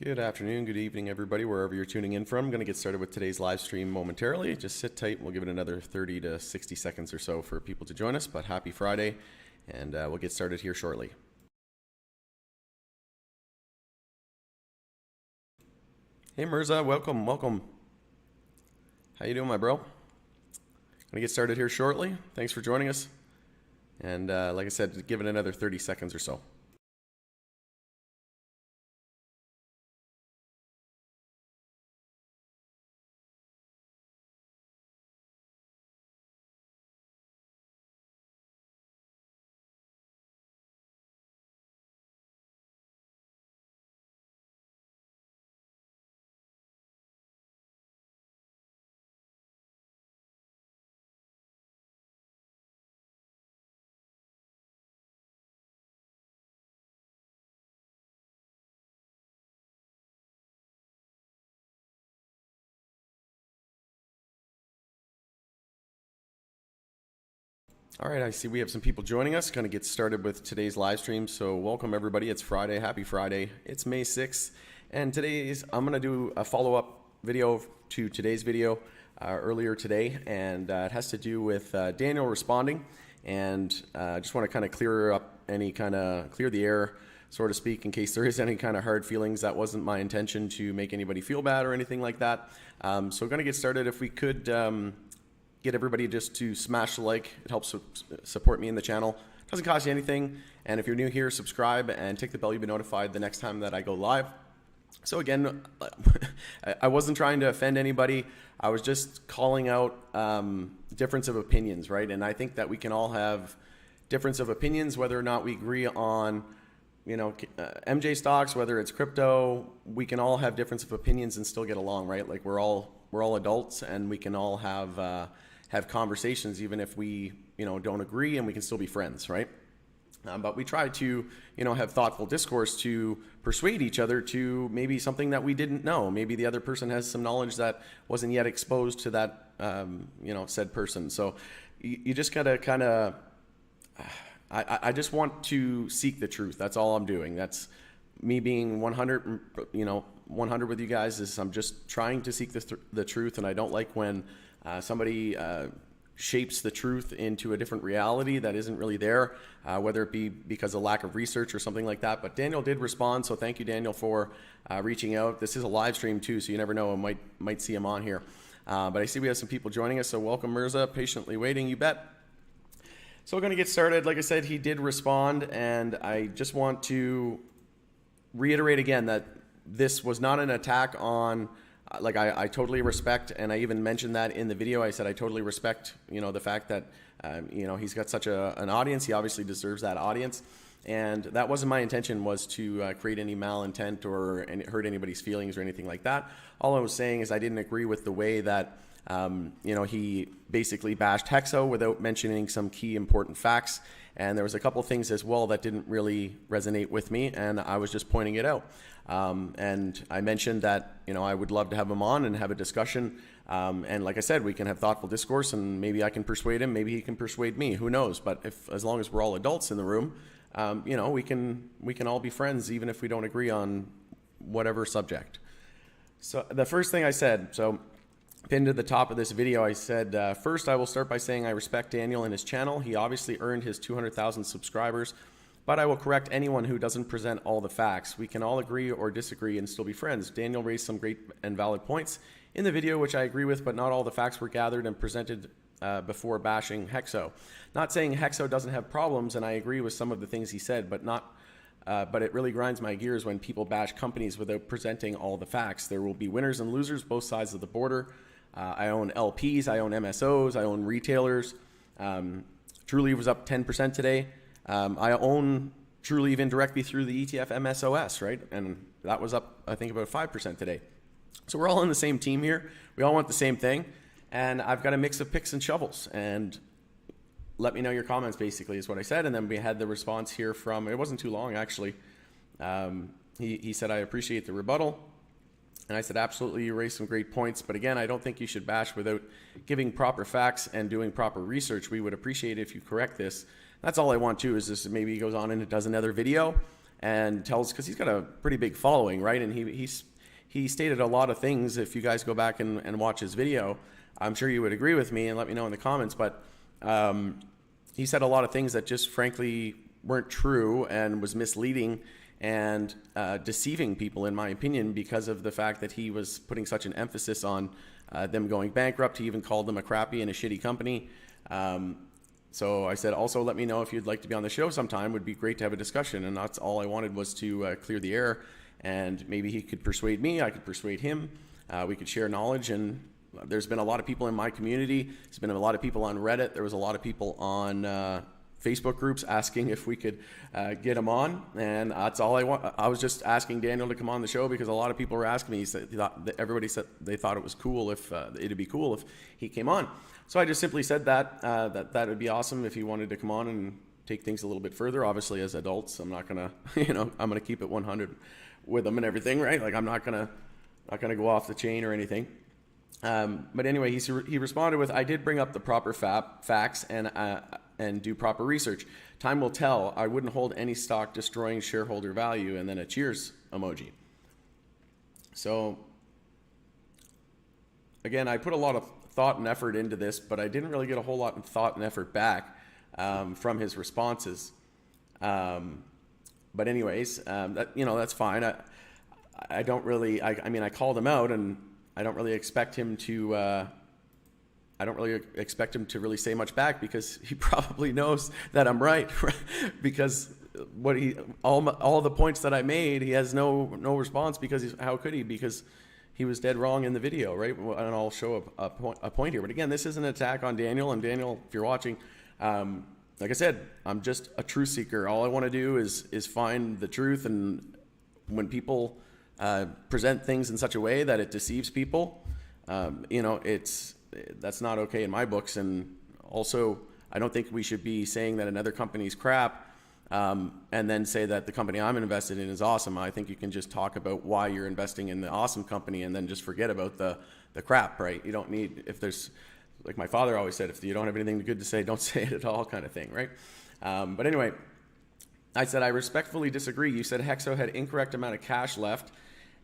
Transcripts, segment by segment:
Good afternoon, good evening, everybody, wherever you're tuning in from. I'm going to get started with today's live stream momentarily. Just sit tight, and we'll give it another 30 to 60 seconds or so for people to join us, but happy Friday, and we'll get started here shortly. Hey Mirza, welcome. How you doing, my bro? Gonna get started here shortly. Thanks for joining us. And like I said, give it another 30 seconds or so. All right, I see we have some people joining us. Going to get started with today's live stream. So welcome everybody. It's Friday. Happy Friday. It's May 6th. And I'm going to do a follow-up video to today's video earlier today. And it has to do with Daniel responding. And I just want to kind of clear the air, so to speak, in case there is any kind of hard feelings. That wasn't my intention to make anybody feel bad or anything like that. So we're going to get started. If we could get everybody just to smash the like. It helps support me in the channel. It doesn't cost you anything. And if you're new here, subscribe and tick the bell. You'll be notified the next time that I go live. So again, I wasn't trying to offend anybody. I was just calling out difference of opinions, right? And I think that we can all have difference of opinions, whether or not we agree on, MJ stocks, whether it's crypto. We can all have difference of opinions and still get along, right? Like we're all adults, and we can all have conversations even if we don't agree, and we can still be friends, right? But we try to have thoughtful discourse to persuade each other to maybe something that we didn't know. Maybe the other person has some knowledge that wasn't yet exposed to that said person. So you just gotta I just want to seek the truth. That's all I'm doing. That's me being 100 with you guys. Is I'm just trying to seek the truth, and I don't like when somebody shapes the truth into a different reality that isn't really there, whether it be because of lack of research or something like that. But Daniel did respond, so thank you, Daniel, for reaching out. This is a live stream too, so you never know, I might see him on here. But I see we have some people joining us, so welcome, Mirza. Patiently waiting, you bet. So we're going to get started. Like I said, he did respond, and I just want to reiterate again that this was not an attack on, I totally respect, and I even mentioned that in the video. I said I totally respect, the fact that, he's got such an audience. He obviously deserves that audience, and that wasn't my intention, was to create any malintent or hurt anybody's feelings or anything like that. All I was saying is I didn't agree with the way that, he basically bashed HEXO without mentioning some key important facts. And there was a couple things as well that didn't really resonate with me, and I was just pointing it out. And I mentioned that, I would love to have him on and have a discussion. And like I said, we can have thoughtful discourse, and maybe I can persuade him, maybe he can persuade me, who knows? But as long as we're all adults in the room, we can all be friends, even if we don't agree on whatever subject. So the first thing I said, pinned to the top of this video, I said, first I will start by saying I respect Daniel and his channel. He obviously earned his 200,000 subscribers, but I will correct anyone who doesn't present all the facts. We can all agree or disagree and still be friends. Daniel raised some great and valid points in the video, which I agree with, but not all the facts were gathered and presented before bashing HEXO. Not saying HEXO doesn't have problems, and I agree with some of the things he said, but it really grinds my gears when people bash companies without presenting all the facts. There will be winners and losers both sides of the border. I own LPs, I own MSOs, I own retailers. Trulieve was up 10% today. I own Trulieve indirectly through the ETF MSOS, right? And that was up, I think, about 5% today. So we're all on the same team here. We all want the same thing. And I've got a mix of picks and shovels. And let me know your comments, basically, is what I said. And then we had the response here from, it wasn't too long, actually. He said, I appreciate the rebuttal. And I said, absolutely, you raised some great points. But again, I don't think you should bash without giving proper facts and doing proper research. We would appreciate it if you correct this. That's all I want to, is this, maybe he goes on and does another video and tells, because he's got a pretty big following, right? And he stated a lot of things. If you guys go back and watch his video, I'm sure you would agree with me and let me know in the comments. But he said a lot of things that just frankly weren't true and was misleading and deceiving people, in my opinion, because of the fact that he was putting such an emphasis on them going bankrupt. He even called them a crappy and a shitty company. So I said, also let me know if you'd like to be on the show sometime. Would be great to have a discussion. And that's all I wanted, was to clear the air, and maybe he could persuade me, I could persuade him, we could share knowledge. And there's been a lot of people in my community. There's been a lot of people on Reddit. There was a lot of people on Facebook groups asking if we could get him on, and that's all I want. I was just asking Daniel to come on the show because a lot of people were asking me. Everybody said they thought it was cool if it'd be cool if he came on. So I just simply said that that would be awesome if he wanted to come on and take things a little bit further. Obviously, as adults, I'm not gonna, I'm gonna keep it 100 with him and everything, right? Like I'm not gonna go off the chain or anything. But anyway, he responded with, "I did bring up the proper facts and do proper research. Time will tell. I wouldn't hold any stock destroying shareholder value," and then a cheers emoji. So again, I put a lot of thought and effort into this, but I didn't really get a whole lot of thought and effort back from his responses. But anyways, that's fine. I don't really. I mean, I called him out, and I don't really expect him to. I don't really expect him to really say much back, because he probably knows that I'm right. Because all the points that I made, he has no response, because how could he? Because he was dead wrong in the video, right? And I'll show a point here. But again, this is an attack on Daniel. And Daniel, if you're watching, like I said, I'm just a truth seeker. All I want to do is find the truth. And when people present things in such a way that it deceives people, that's not okay in my books. And also, I don't think we should be saying that another company's crap and then say that the company I'm invested in is awesome. I think you can just talk about why you're investing in the awesome company and then just forget about the crap, right? You don't need, if there's, like my father always said, if you don't have anything good to say, don't say it at all, kind of thing, right? But anyway, I said, I respectfully disagree. You said HEXO had incorrect amount of cash left,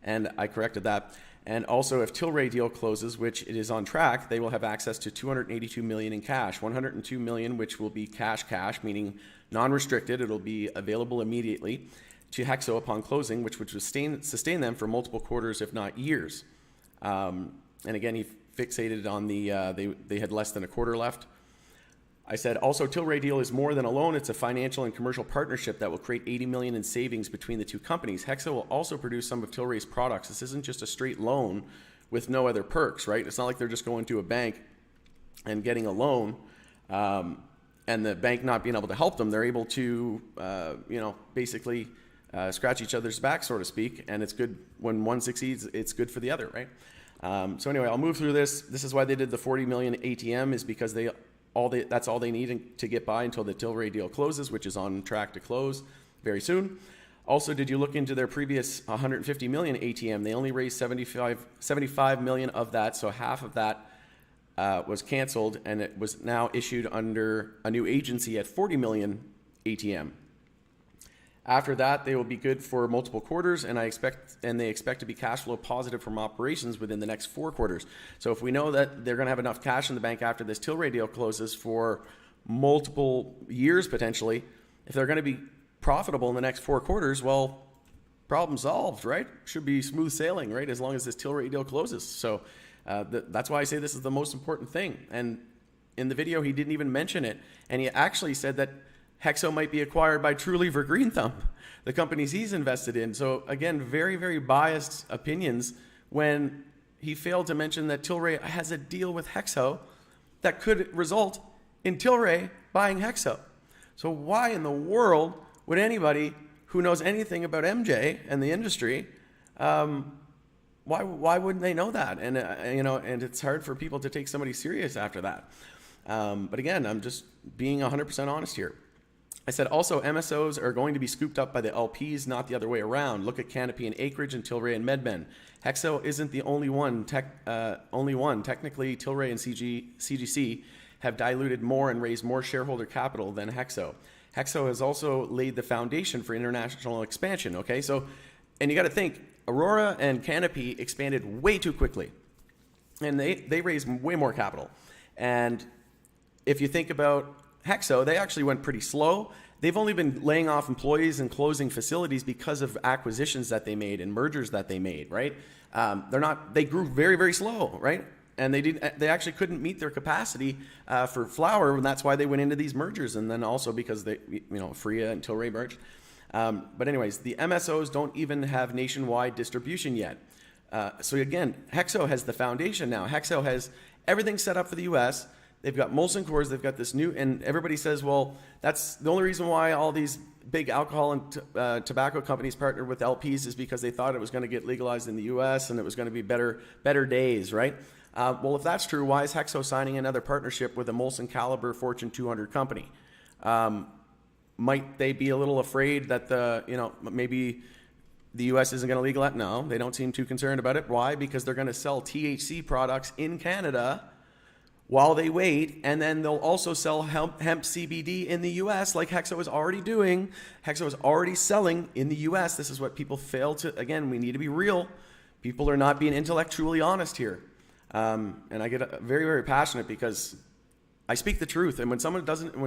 and I corrected that. And also, if Tilray deal closes, which it is on track, they will have access to $282 million in cash, $102 million, which will be cash, meaning non-restricted. It'll be available immediately to HEXO upon closing, which would sustain them for multiple quarters, if not years. And again, he fixated on they had less than a quarter left. I said, also, Tilray deal is more than a loan. It's a financial and commercial partnership that will create $80 million in savings between the two companies. HEXO will also produce some of Tilray's products. This isn't just a straight loan with no other perks, right? It's not like they're just going to a bank and getting a loan and the bank not being able to help them. They're able to, basically scratch each other's back, so to speak. And it's good when one succeeds, it's good for the other, right? So anyway, I'll move through this. This is why they did the $40 million ATM, is because that's all they need to get by until the Tilray deal closes, which is on track to close very soon. Also, did you look into their previous $150 million ATM? They only raised 75 million of that, so half of that was canceled, and it was now issued under a new agency at 40 million ATM. After that, they will be good for multiple quarters, and they expect to be cash flow positive from operations within the next 4 quarters. So if we know that they're going to have enough cash in the bank after this Tilray deal closes for multiple years potentially, if they're going to be profitable in the next 4 quarters, well, problem solved, right? Should be smooth sailing, right? As long as this Tilray deal closes. So that's why I say this is the most important thing. And in the video, he didn't even mention it, and he actually said that HEXO might be acquired by Trulieve or Green Thumb, the companies he's invested in. So again, very, very biased opinions when he failed to mention that Tilray has a deal with HEXO that could result in Tilray buying HEXO. So why in the world would anybody who knows anything about MJ and the industry, why wouldn't they know that? And and it's hard for people to take somebody serious after that. But again, I'm just being 100% honest here. I said, also, MSOs are going to be scooped up by the LPs, not the other way around. Look at Canopy and Acreage and Tilray and MedMen. HEXO isn't the only one. Technically, Tilray and CGC have diluted more and raised more shareholder capital than HEXO. HEXO has also laid the foundation for international expansion, okay? So, and you got to think, Aurora and Canopy expanded way too quickly, and they raised way more capital. And if you think about HEXO, they actually went pretty slow. They've only been laying off employees and closing facilities because of acquisitions that they made and mergers that they made, right? They grew very, very slow, right? And they actually couldn't meet their capacity for flower, and that's why they went into these mergers. And then also because Freya and Tilray merged. But anyways, the MSOs don't even have nationwide distribution yet. So again, HEXO has the foundation now. HEXO has everything set up for the US. They've got Molson Coors, they've got this new, and everybody says, well, that's the only reason why all these big alcohol and tobacco companies partnered with LPs is because they thought it was going to get legalized in the US and it was going to be better days, right? Well, if that's true, why is HEXO signing another partnership with a Molson caliber Fortune 200 company? Might they be a little afraid that maybe the US isn't going to legalize? No, they don't seem too concerned about it. Why? Because they're going to sell THC products in Canada while they wait, and then they'll also sell hemp CBD in the US like HEXO is already doing. HEXO is already selling in the US. This is what people fail to, again, we need to be real. People are not being intellectually honest here. And I get very, very passionate because I speak the truth. And when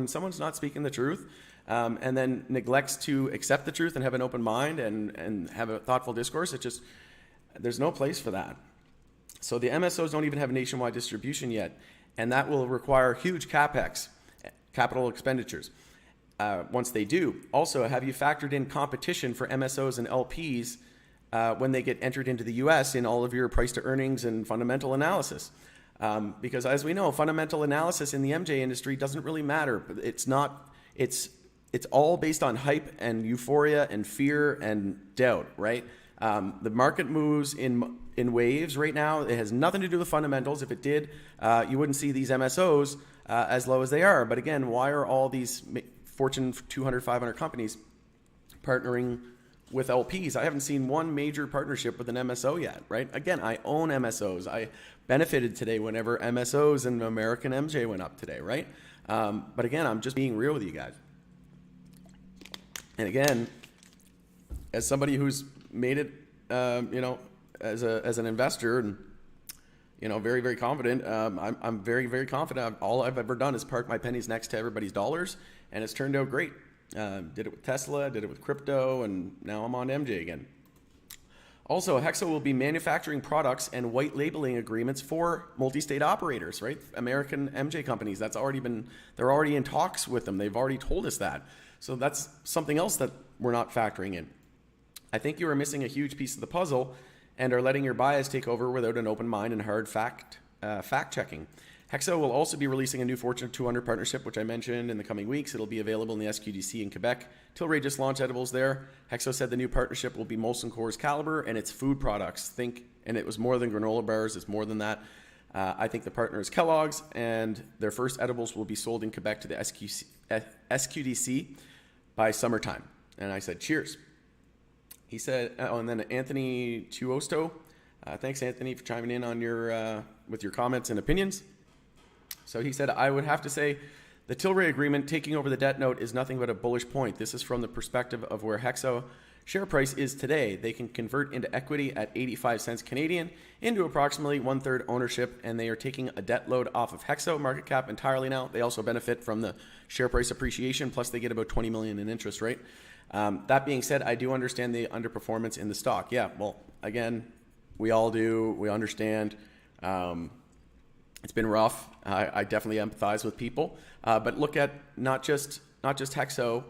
someone's not speaking the truth, and then neglects to accept the truth and have an open mind and have a thoughtful discourse, there's no place for that. So the MSOs don't even have nationwide distribution yet, and that will require huge capex, capital expenditures, once they do. Also, have you factored in competition for MSOs and LPs when they get entered into the US in all of your price to earnings and fundamental analysis? Because as we know, fundamental analysis in the MJ industry doesn't really matter. It's all based on hype and euphoria and fear and doubt, right? The market moves in waves right now. It has nothing to do with fundamentals. If it did, you wouldn't see these MSOs as low as they are. But again, why are all these Fortune 200, 500 companies partnering with LPs? I haven't seen one major partnership with an MSO yet, right? Again, I own MSOs. I benefited today whenever MSOs and American MJ went up today, right? But again, I'm just being real with you guys. And again, as somebody who's made it, as an investor and, very, very confident, I'm very, very confident. All I've ever done is park my pennies next to everybody's dollars, and it's turned out great. Did it with Tesla, did it with crypto, and now I'm on MJ again. Also, HEXO will be manufacturing products and white labeling agreements for multi-state operators, right? American MJ companies. They're already in talks with them. They've already told us that. So that's something else that we're not factoring in. I think you are missing a huge piece of the puzzle and are letting your bias take over without an open mind and hard fact checking. HEXO will also be releasing a new Fortune 200 partnership, which I mentioned, in the coming weeks. It'll be available in the SQDC in Quebec. Tilray just launched edibles there. HEXO said the new partnership will be Molson Coors caliber and its food products. And it was more than granola bars. It's more than that. I think the partner is Kellogg's, and their first edibles will be sold in Quebec to the SQDC by summertime. And I said, cheers. He said, and then Anthony Tuosto. Thanks, Anthony, for chiming in on with your comments and opinions. So he said, I would have to say the Tilray agreement taking over the debt note is nothing but a bullish point. This is from the perspective of where HEXO share price is today. They can convert into equity at 85 cents Canadian into approximately 1/3 ownership, and they are taking a debt load off of HEXO market cap entirely now. They also benefit from the share price appreciation, plus they get about $20 million in interest rate. That being said, I do understand the underperformance in the stock. Yeah, well, again, we all do. We understand. It's been rough. I definitely empathize with people. But look at not just HEXO.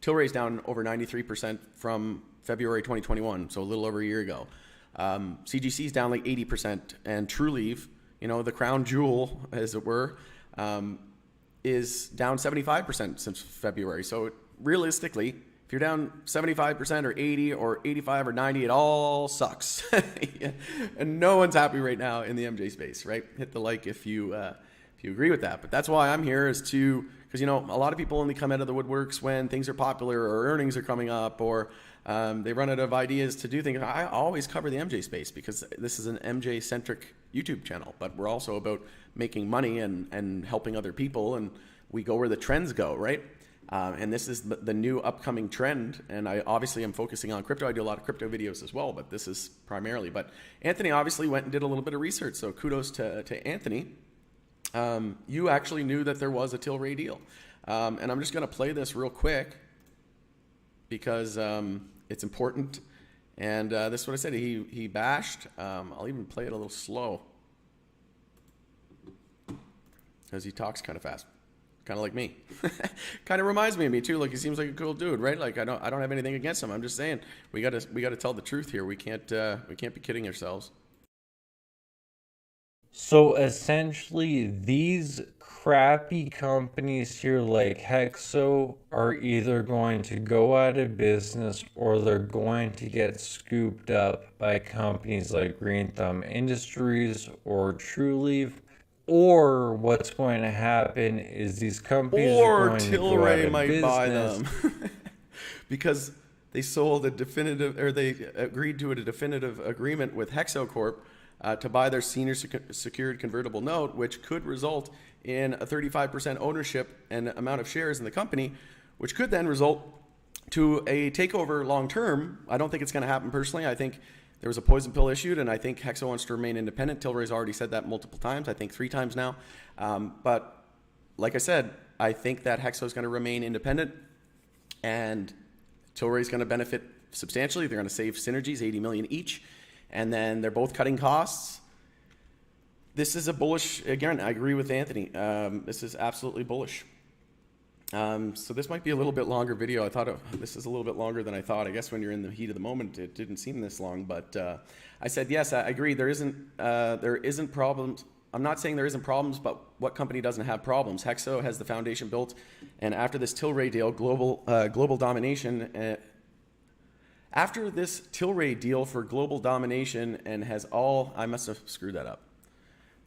Tilray's down over 93% from February 2021, so a little over a year ago. CGC's down like 80%, and TrueLeaf, the crown jewel, as it were, is down 75% since February. So realistically, if you're down 75% or 80 or 85 or 90, it all sucks. And no one's happy right now in the MJ space, right? Hit the like if you agree with that. But that's why I'm here, is because a lot of people only come out of the woodworks when things are popular or earnings are coming up, or they run out of ideas to do things. I always cover the MJ space because this is an MJ-centric YouTube channel, but we're also about making money and helping other people, and we go where the trends go, right? And this is the new upcoming trend. And I obviously am focusing on crypto. I do a lot of crypto videos as well, but this is primarily. But Anthony obviously went and did a little bit of research. So kudos to Anthony. You actually knew that there was a Tilray deal. And I'm just going to play this real quick because it's important. And this is what I said. He bashed. I'll even play it a little slow because he talks kind of fast, kind of like me. Kind of reminds me of me too. Like he seems like a cool dude, right? Like I don't have anything against him. I'm just saying we got to tell the truth here. We can't be kidding ourselves. So essentially, these crappy companies here like HEXO are either going to go out of business or they're going to get scooped up by companies like Green Thumb Industries or TrueLeaf. Or what's going to happen is these companies are going to go out of might business. buy them because they sold a definitive, or they agreed to a definitive agreement with HEXO Corp to buy their senior secured convertible note, which could result in a 35% ownership and amount of shares in the company, which could then result to a takeover long term. I don't think it's going to happen personally. I think there was a poison pill issued, and I think HEXO wants to remain independent. Tilray's already said that multiple times, I think 3 times now. But like I said, I think that HEXO is going to remain independent, and Tilray's going to benefit substantially. They're going to save synergies, 80 million each, and then they're both cutting costs. This is a bullish, again, I agree with Anthony. This is absolutely bullish. So this might be a little bit longer video. I thought this is a little bit longer than I thought. I guess when you're in the heat of the moment, it didn't seem this long. But I said, yes, I agree. There isn't problems. I'm not saying there isn't problems, but what company doesn't have problems? HEXO has the foundation built, and after this Tilray deal, global domination. After this Tilray deal for global domination, and has all, I must have screwed that up.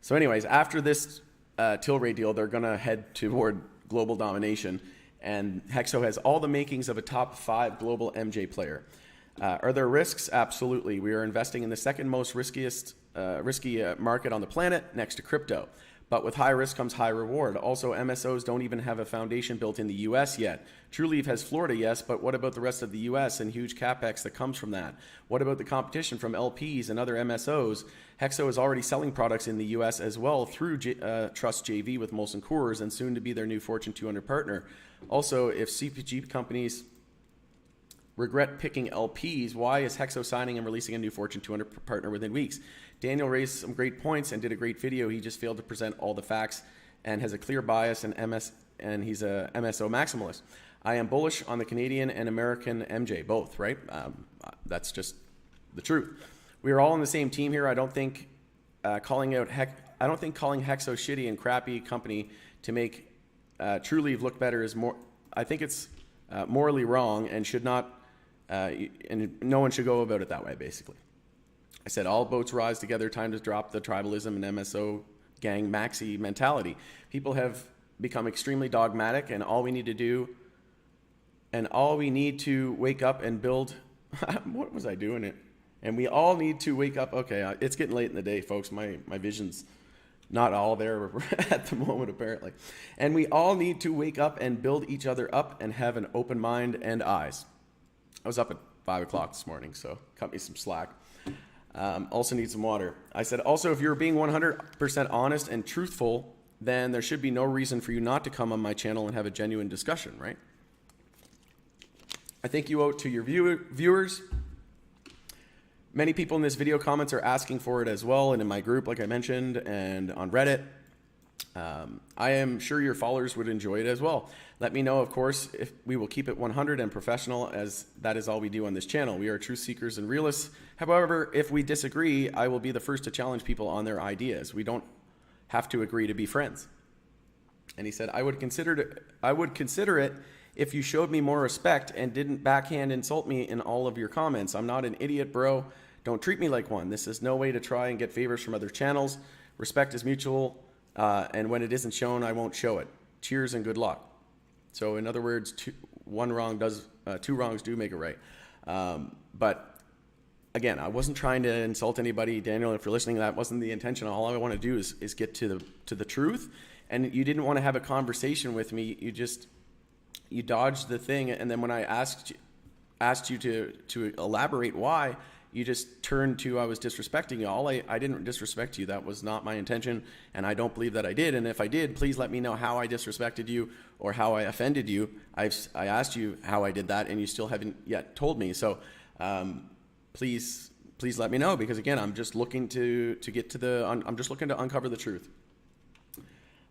So, anyways, after this Tilray deal, they're gonna head toward global domination, and HEXO has all the makings of a top 5 global MJ player. Are there risks? Absolutely. We are investing in the second most risky market on the planet, next to crypto. But with high risk comes high reward. Also, MSOs don't even have a foundation built in the US yet. TrueLeaf has Florida, yes, but what about the rest of the US and huge capex that comes from that? What about the competition from LPs and other MSOs? HEXO is already selling products in the US as well through Trust JV with Molson Coors and soon to be their new Fortune 200 partner. Also, if CPG companies regret picking LPs, why is HEXO signing and releasing a new Fortune 200 partner within weeks? Daniel raised some great points and did a great video. He just failed to present all the facts and has a clear bias and he's a MSO maximalist. I am bullish on the Canadian and American MJ, both, right? That's just the truth. We are all on the same team here. I don't think calling HEXO shitty and crappy company to make TrueLeaf look better is more. I think it's morally wrong and should not, and no one should go about it that way, basically. I said all boats rise together, time to drop the tribalism and MSO gang maxi mentality. People have become extremely dogmatic, and all we need to wake up and build. What was I doing it? And we all need to wake up. Okay, it's getting late in the day, folks. My vision's not all there at the moment, apparently. And we all need to wake up and build each other up and have an open mind and eyes. I was up at 5 o'clock this morning, so cut me some slack. Also need some water. I said, also, if you're being 100% honest and truthful, then there should be no reason for you not to come on my channel and have a genuine discussion, right? I think you owe it to your viewers. Many people in this video comments are asking for it as well, and in my group, like I mentioned, and on Reddit. I am sure your followers would enjoy it as well. Let me know, of course, if we will keep it 100 and professional, as that is all we do on this channel. We are truth seekers and realists. However, if we disagree, I will be the first to challenge people on their ideas. We don't have to agree to be friends. And he said, I would consider it if you showed me more respect and didn't backhand insult me in all of your comments. I'm not an idiot, bro. Don't treat me like one. This is no way to try and get favors from other channels. Respect is mutual, and when it isn't shown, I won't show it. Cheers and good luck. So in other words, two wrongs do make it right. But again, I wasn't trying to insult anybody. Daniel, if you're listening, that wasn't the intention. All I want to do is get to the truth. And you didn't want to have a conversation with me. you dodged the thing, and then when I asked you to elaborate why, you just turned to I was disrespecting you. I didn't disrespect you. That was not my intention, and I don't believe that I did. And if I did, please let me know how I disrespected you or how I offended you. I asked you how I did that, and you still haven't yet told me. So please let me know, because again, I'm just looking to get to I'm just looking to uncover the truth.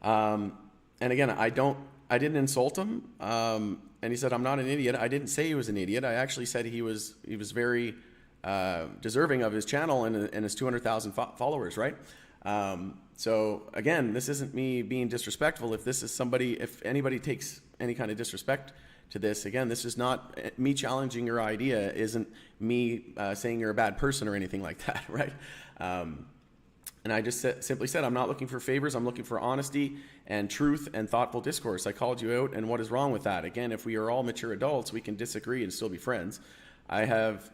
And again, I didn't insult him. And he said, I'm not an idiot. I didn't say he was an idiot. I actually said he was very deserving of his channel and his 200,000 followers, right? So again, this isn't me being disrespectful. If anybody takes any kind of disrespect to this, again, this is not me challenging your idea, isn't me saying you're a bad person or anything like that, right? And I just simply said, I'm not looking for favors. I'm looking for honesty and truth and thoughtful discourse. I called you out, and what is wrong with that? Again, if we are all mature adults, we can disagree and still be friends. I have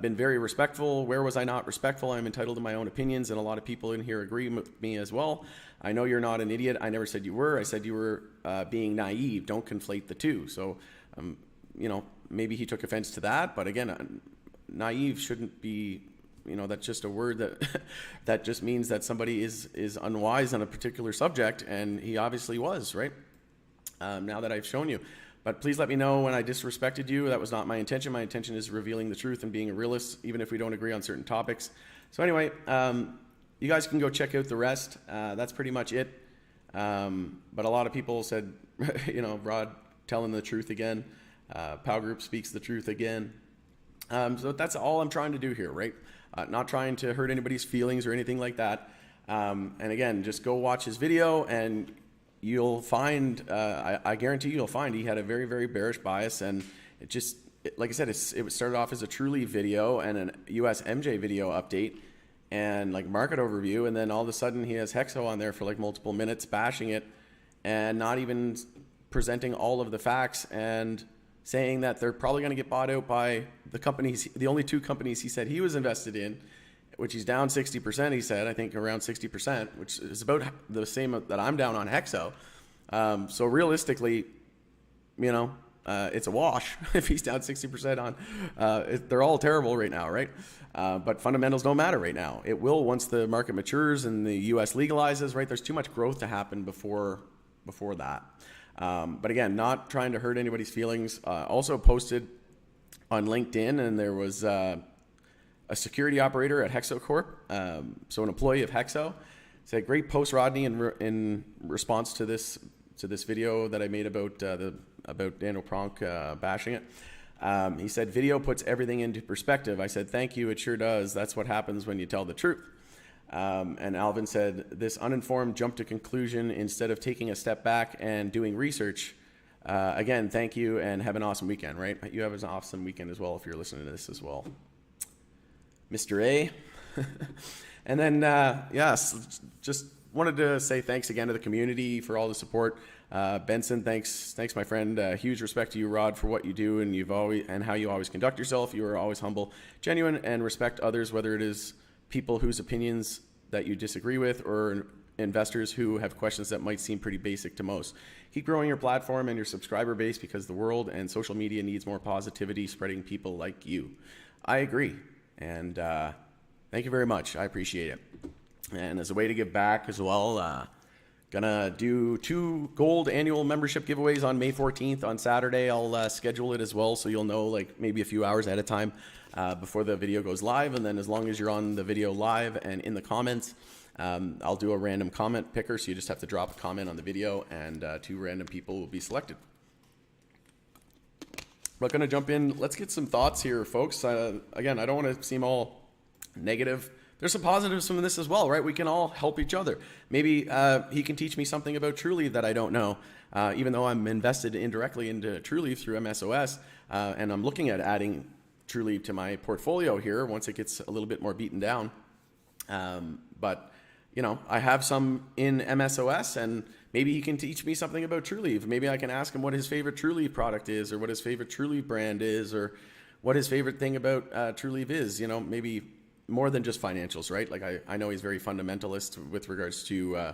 been very respectful. Where was I not respectful? I'm entitled to my own opinions, and a lot of people in here agree with me as well. I know you're not an idiot. I never said you were. I said you were being naive. Don't conflate the two. So, maybe he took offense to that. But again, naive shouldn't be... that's just a word that just means that somebody is unwise on a particular subject, and he obviously was, right? Now that I've shown you. But please let me know when I disrespected you. That was not my intention. My intention is revealing the truth and being a realist, even if we don't agree on certain topics. So anyway, you guys can go check out the rest. That's pretty much it. But a lot of people said, Rod telling the truth again. POW Group speaks the truth again. So that's all I'm trying to do here, right? Not trying to hurt anybody's feelings or anything like that. And again, just go watch his video, and you'll find, I guarantee you'll find he had a very, very bearish bias. And like I said, it started off as a Truly video and an US MJ video update and like market overview. And then all of a sudden he has HEXO on there for like multiple minutes, bashing it and not even presenting all of the facts, and saying that they're probably going to get bought out by the companies, the only two companies he said he was invested in, which he's down 60%, he said, I think around 60%, which is about the same that I'm down on HEXO. So realistically, it's a wash if he's down 60% on, they're all terrible right now, right? But fundamentals don't matter right now. It will once the market matures and the US legalizes, right? There's too much growth to happen before that. But again, not trying to hurt anybody's feelings. Also posted on LinkedIn, and there was a security operator at HEXO Corp, so an employee of HEXO, said, "Great post, Rodney," in response to this video that I made about Daniel Pronk bashing it. He said, "Video puts everything into perspective." I said, "Thank you. It sure does. That's what happens when you tell the truth." And Alvin said, "This uninformed jump to conclusion instead of taking a step back and doing research. Again, thank you, and have an awesome weekend," right? You have an awesome weekend as well if you're listening to this as well. Mr. A. And then, yes, just wanted to say thanks again to the community for all the support. Benson, thanks, my friend. Huge respect to you, Rod, for what you do and how you always conduct yourself. You are always humble, genuine, and respect others, whether it is people whose opinions that you disagree with or investors who have questions that might seem pretty basic to most. Keep growing your platform and your subscriber base, because the world and social media needs more positivity, spreading people like you. I agree. And thank you very much. I appreciate it. And as a way to give back as well, gonna do 2 gold annual membership giveaways on May 14th on Saturday. I'll schedule it as well, so you'll know like maybe a few hours ahead of time before the video goes live. And then as long as you're on the video live and in the comments, I'll do a random comment picker. So you just have to drop a comment on the video, and 2 random people will be selected. We're going to jump in. Let's get some thoughts here, folks. Again, I don't want to seem all negative. There's some positives from this as well, right? We can all help each other. Maybe he can teach me something about Truly that I don't know, even though I'm invested indirectly into Truly through MSOS, and I'm looking at adding Truly to my portfolio here once it gets a little bit more beaten down. But, I have some in MSOS, and maybe he can teach me something about Truly. Maybe I can ask him what his favorite Truly product is, or what his favorite Truly brand is, or what his favorite thing about Truly is. Maybe more than just financials, right? Like I know he's very fundamentalist with regards to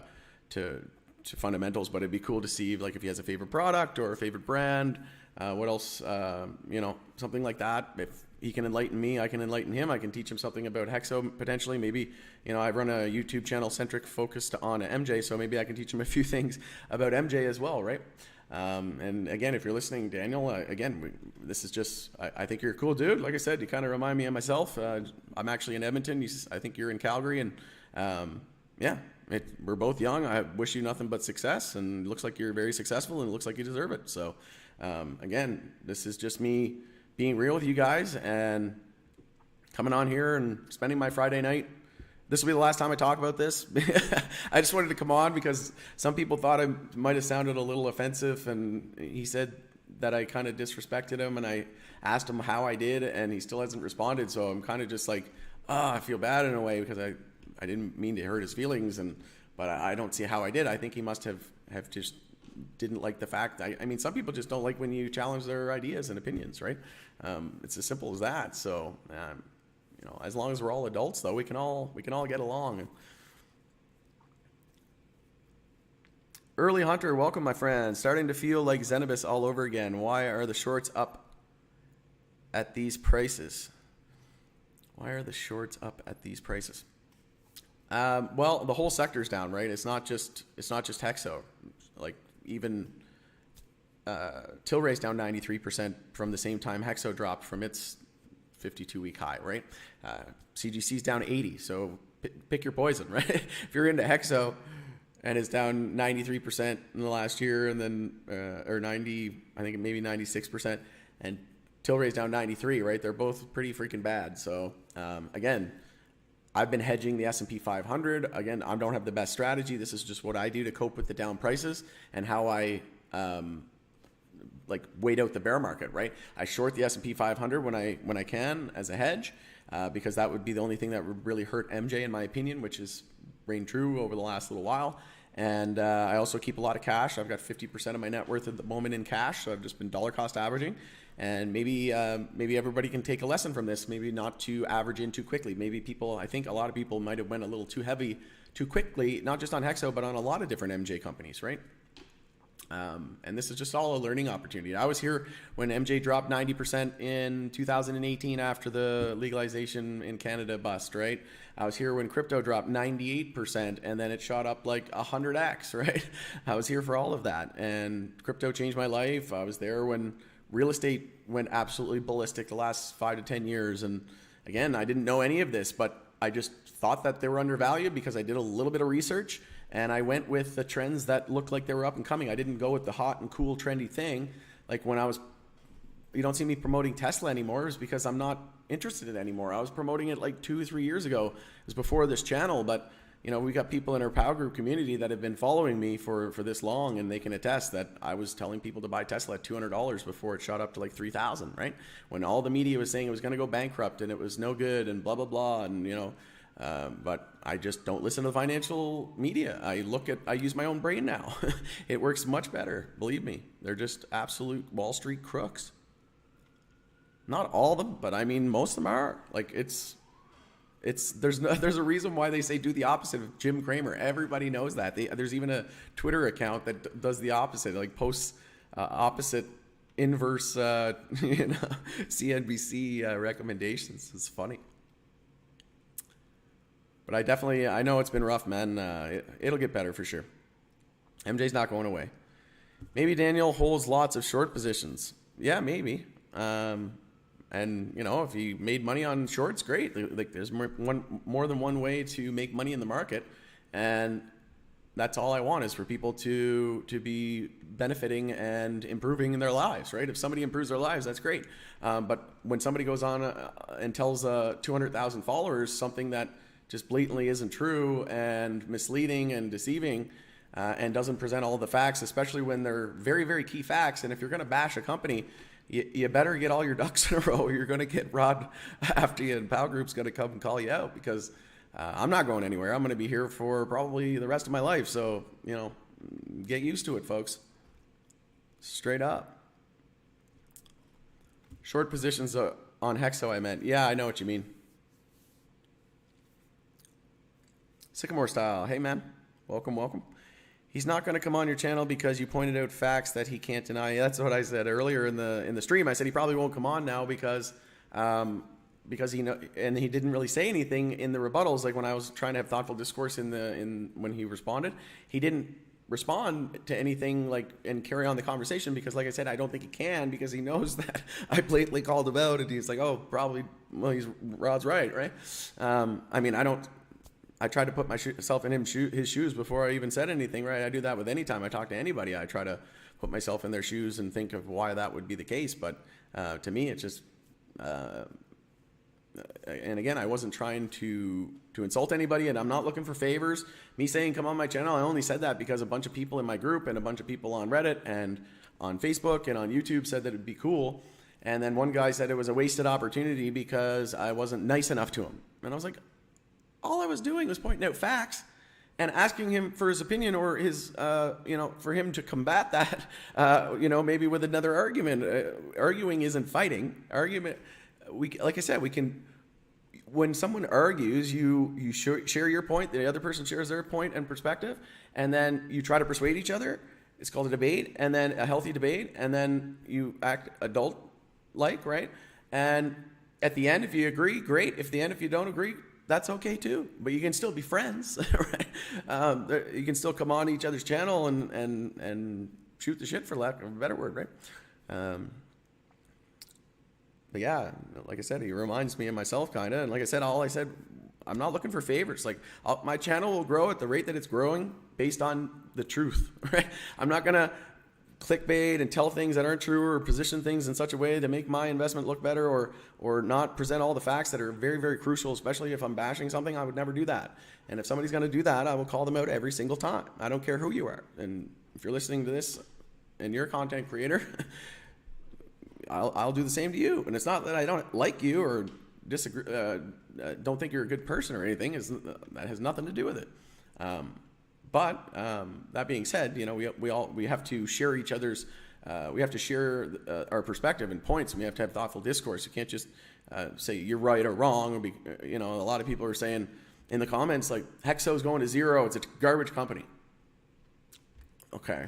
to fundamentals, but it'd be cool to see like if he has a favorite product or a favorite brand. What else? You know, something like that. If he can enlighten me, I can enlighten him. I can teach him something about HEXO potentially. Maybe, you know, I run a YouTube channel focused on MJ, so maybe I can teach him a few things about MJ as well, right? And again, if you're listening, Daniel, this is just, I think you're a cool dude. Like I said, you kind of remind me of myself. I'm actually in Edmonton. I think you're in Calgary, and yeah, we're both young. I wish you nothing but success, and it looks like you're very successful, and it looks like you deserve it. So again, this is just me being real with you guys and coming on here and spending my Friday night. This will be the last time I talk about this. I just wanted to come on because some people thought I might have sounded a little offensive, and he said that I kind of disrespected him, and I asked him how I did, and he still hasn't responded. So I'm kind of just like, I feel bad in a way because I didn't mean to hurt his feelings, but I don't see how I did. I think he must have just didn't like the fact. I mean, some people just don't like when you challenge their ideas and opinions, right? It's as simple as that. So, you know, as long as we're all adults, though, we can all get along. Early Hunter, welcome, my friend. Starting to feel like Zenibus all over again. Why are the shorts up at these prices? Why are the shorts up at these prices? Well, the whole sector's down, right? It's not just HEXO. Like even Tilray's down 93% from the same time HEXO dropped from its 52-week high, right? CGC's down 80, so pick your poison, right? If you're into HEXO and it's down 93% in the last year, and then or 90, I think maybe 96%, and Tilray's down 93, right? They're both pretty freaking bad. So again, I've been hedging the S&P 500. Again, I don't have the best strategy. This is just what I do to cope with the down prices and how I like wait out the bear market, right? I short the S&P 500 when I can as a hedge because that would be the only thing that would really hurt MJ in my opinion, which has reigned true over the last little while. And I also keep a lot of cash. I've got 50% of my net worth at the moment in cash, so I've just been dollar cost averaging. And maybe everybody can take a lesson from this. Maybe not to average in too quickly. Maybe I think a lot of people might have went a little too heavy too quickly, not just on HEXO, but on a lot of different MJ companies, right? And this is just all a learning opportunity. I was here when MJ dropped 90% in 2018 after the legalization in Canada bust, right? I was here when crypto dropped 98% and then it shot up like 100x, right? I was here for all of that, and crypto changed my life. I was there when real estate went absolutely ballistic the last 5 to 10 years. And again, I didn't know any of this, but I just thought that they were undervalued because I did a little bit of research and I went with the trends that looked like they were up and coming. I didn't go with the hot and cool trendy thing. Like when you don't see me promoting Tesla anymore is because I'm not interested in it anymore. I was promoting it like 2 or 3 years ago. It was before this channel, but you know, we got people in our POW Group community that have been following me for this long, and they can attest that I was telling people to buy Tesla at $200 before it shot up to like $3,000, right? When all the media was saying it was going to go bankrupt and it was no good and blah, blah, blah. And, you know, but I just don't listen to the financial media. I use my own brain now. It works much better. Believe me, they're just absolute Wall Street crooks. Not all of them, but I mean, most of them are. Like there's a reason why they say do the opposite of Jim Cramer. Everybody knows that. There's even a Twitter account that does the opposite, like posts opposite inverse CNBC recommendations. It's funny. But I know it's been rough, man. It'll get better for sure. MJ's not going away. Maybe Daniel holds lots of short positions. Yeah, maybe. And you know, if he made money on shorts, great. Like there's more than one way to make money in the market, and that's all I want is for people to be benefiting and improving in their lives, right? If somebody improves their lives, that's great. But when somebody goes on and tells 200,000 followers something that just blatantly isn't true and misleading and deceiving, and doesn't present all the facts, especially when they're very, very key facts, and if you're going to bash a company, you better get all your ducks in a row, or you're going to get Rod after you, and POW Group's going to come and call you out, because I'm not going anywhere. I'm going to be here for probably the rest of my life. So, you know, get used to it, folks. Straight up. Short positions on HEXO, I meant. Yeah, I know what you mean. Sycamore Style. Hey, man. Welcome, welcome. he's not going to come on your channel because you pointed out facts that he can't deny. That's what I said earlier in the stream. I said he probably won't come on now because he know, and he didn't really say anything in the rebuttals. Like when I was trying to have thoughtful discourse when he responded, he didn't respond to anything like and carry on the conversation because, like I said, I don't think he can because he knows that I blatantly called him out and he's like, oh, probably, well, Rod's right. I mean, I try to put myself in his shoes before I even said anything, right? I do that with any time I talk to anybody. I try to put myself in their shoes and think of why that would be the case. But to me, it's just, and again, I wasn't trying to insult anybody, and I'm not looking for favors. Me saying come on my channel, I only said that because a bunch of people in my group and a bunch of people on Reddit and on Facebook and on YouTube said that it'd be cool. And then one guy said it was a wasted opportunity because I wasn't nice enough to him. And I was like, all I was doing was pointing out facts and asking him for his opinion or his, for him to combat that, maybe with another argument. Arguing isn't fighting. Argument, like I said, we can, when someone argues, you share your point, the other person shares their point and perspective, and then you try to persuade each other. It's called a debate, and then a healthy debate, and then you act adult-like, right? And at the end, if you agree, great. If you don't agree, that's okay too. But you can still be friends, right? You can still come on each other's channel and shoot the shit, for lack of a better word, right? But yeah, like I said, he reminds me of myself kind of. And like I said, I'm not looking for favors. Like my channel will grow at the rate that it's growing based on the truth, right? I'm not going to clickbait and tell things that aren't true or position things in such a way to make my investment look better or not present all the facts that are very, very crucial, especially if I'm bashing something. I would never do that. And if somebody's going to do that, I will call them out every single time. I don't care who you are. And if you're listening to this and you're a content creator, I'll do the same to you. And it's not that I don't like you or disagree, don't think you're a good person or anything. That has nothing to do with it. But that being said, we have to share each other's, we have to share our perspective and points, and we have to have thoughtful discourse. You can't just say you're right or wrong. Or a lot of people are saying in the comments like HEXO's going to zero. It's a garbage company. Okay,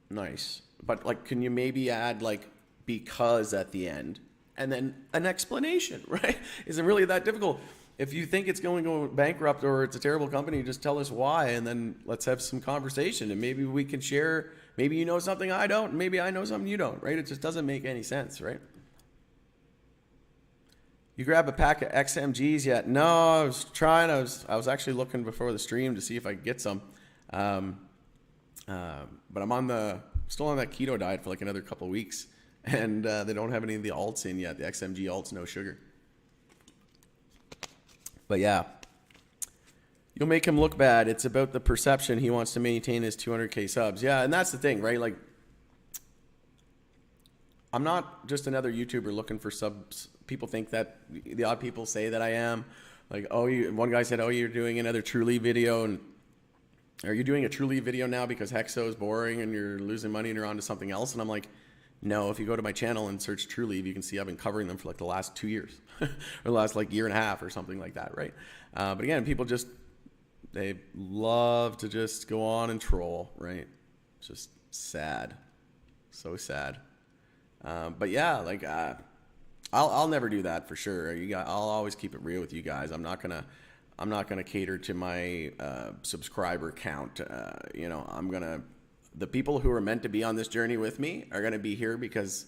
nice. But like, can you maybe add like because at the end and then an explanation, right? Isn't really that difficult. If you think it's going to go bankrupt or it's a terrible company, just tell us why, and then let's have some conversation, and maybe we can share. Maybe you know something I don't, maybe I know something you don't, right? It just doesn't make any sense, right? You grab a pack of XMGs yet? No, I was trying. I was actually looking before the stream to see if I could get some. But I'm still on that keto diet for like another couple of weeks, and they don't have any of the alts in yet. The XMG alts, no sugar. But yeah, you'll make him look bad. It's about the perception. He wants to maintain his 200K subs. Yeah, and that's the thing, right? Like, I'm not just another YouTuber looking for subs. People think that, the odd people say that I am. Like, one guy said, you're doing another Truly video, and are you doing a Truly video now because HEXO is boring and you're losing money and you're on to something else? And I'm like, no, if you go to my channel and search Truly, you can see I've been covering them for like the last 2 years or the last like year and a half or something like that, right? But again, people they love to just go on and troll, right? It's just sad. So sad. But yeah, like, I'll never do that for sure. I'll always keep it real with you guys. I'm not gonna cater to my subscriber count. The people who are meant to be on this journey with me are gonna be here because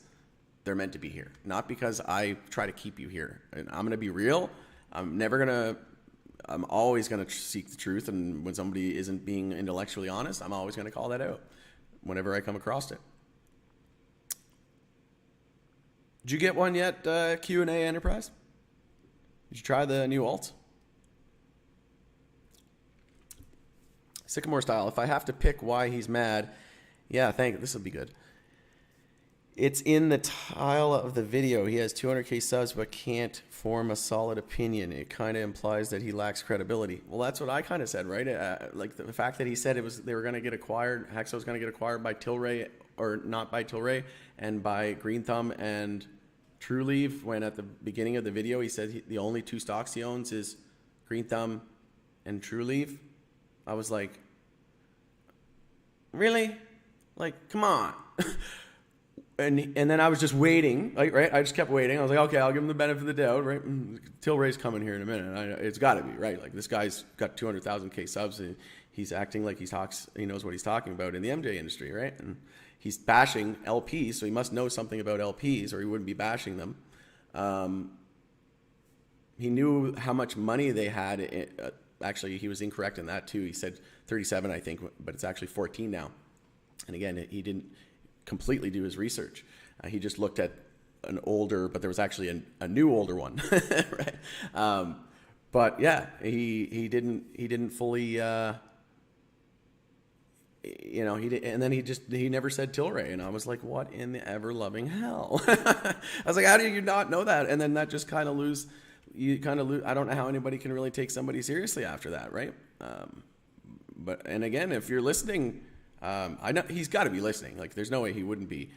they're meant to be here, not because I try to keep you here. And I'm gonna be real. I'm always gonna seek the truth, and when somebody isn't being intellectually honest, I'm always gonna call that out whenever I come across it. Did you get one yet, Q&A Enterprise? Did you try the new alt? Sycamore style. If I have to pick why he's mad, yeah, this will be good. It's in the title of the video. He has 200K subs but can't form a solid opinion. It kind of implies that he lacks credibility. Well, that's what I kind of said, right? Like the fact that he said they were going to get acquired, HEXO was going to get acquired by Tilray, or not by Tilray, and by Green Thumb and Trulieve, when at the beginning of the video he said the only two stocks he owns is Green Thumb and Trulieve. I was like, really? Like, come on. And then I was just waiting, like, right? I just kept waiting. I was like, okay, I'll give him the benefit of the doubt, right? Tilray's coming here in a minute. It's got to be, right? Like, this guy's got 200,000 subs, and he's acting like he knows what he's talking about in the MJ industry, right? And he's bashing LPs, so he must know something about LPs, or he wouldn't be bashing them. He knew how much money they had. Actually, he was incorrect in that too. He said 37, I think, but it's actually 14 now. And again, he didn't completely do his research. He just looked at an older, but there was actually a new older one, right? But yeah, he didn't fully, and then he never said Tilray, and I was like, what in the ever loving hell? I was like, how do you not know that? And then that just kind of lose. I don't know how anybody can really take somebody seriously after that, right? And again, if you're listening, I know he's got to be listening. Like, there's no way he wouldn't be.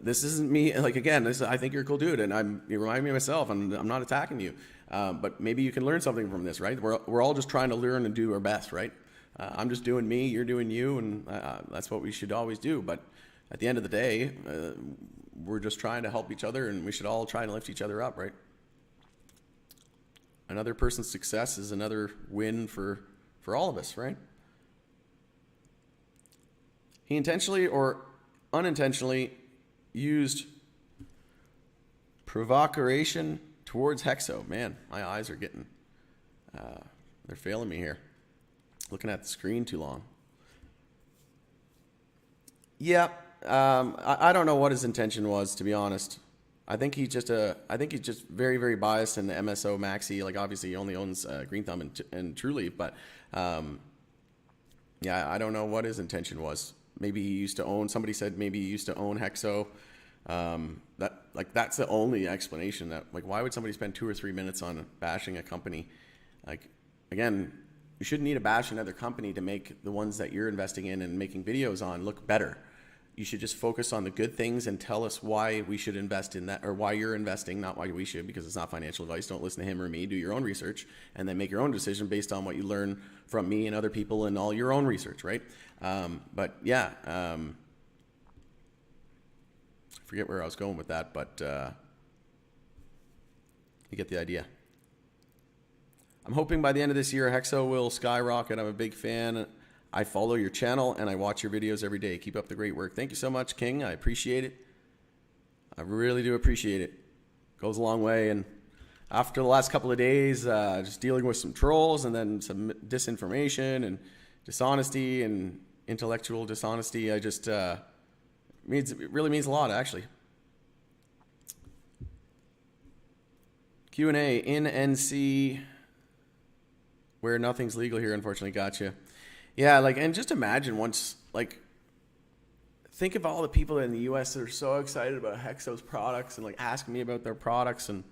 This isn't me. Like, again, I think you're a cool dude, and you remind me of myself. I'm not attacking you, but maybe you can learn something from this, right? We're all just trying to learn and do our best, right? I'm just doing me, you're doing you, and that's what we should always do. But at the end of the day, we're just trying to help each other, and we should all try to lift each other up, right? Another person's success is another win for all of us, right? He intentionally or unintentionally used provocation towards HEXO. Man, my eyes are getting, they're failing me here. Looking at the screen too long. Yeah, I don't know what his intention was, to be honest. I think he's just very, very biased in the MSO Maxi. Like, obviously he only owns Green Thumb and Trulieve, but yeah, I don't know what his intention was. Maybe he used to own. Somebody said maybe he used to own HEXO. That's the only explanation. That, like, why would somebody spend 2 or 3 minutes on bashing a company? Like, again, you shouldn't need to bash another company to make the ones that you're investing in and making videos on look better. You should just focus on the good things and tell us why we should invest in that, or why you're investing, not why we should, because it's not financial advice. Don't listen to him or me. Do your own research and then make your own decision based on what you learn from me and other people and all your own research, right? But yeah, I forget where I was going with that, but you get the idea. I'm hoping by the end of this year, HEXO will skyrocket. I'm a big fan. I follow your channel and I watch your videos every day. Keep up the great work. Thank you so much, King. I appreciate it. I really do appreciate it. Goes a long way. And after the last couple of days, just dealing with some trolls and then some disinformation and dishonesty and intellectual dishonesty, it really means a lot, actually. Q&A in NC, where nothing's legal here, unfortunately. Gotcha. Yeah, like, and just imagine once, like, think of all the people in the U.S. that are so excited about HEXO's products and, like, asking me about their products, and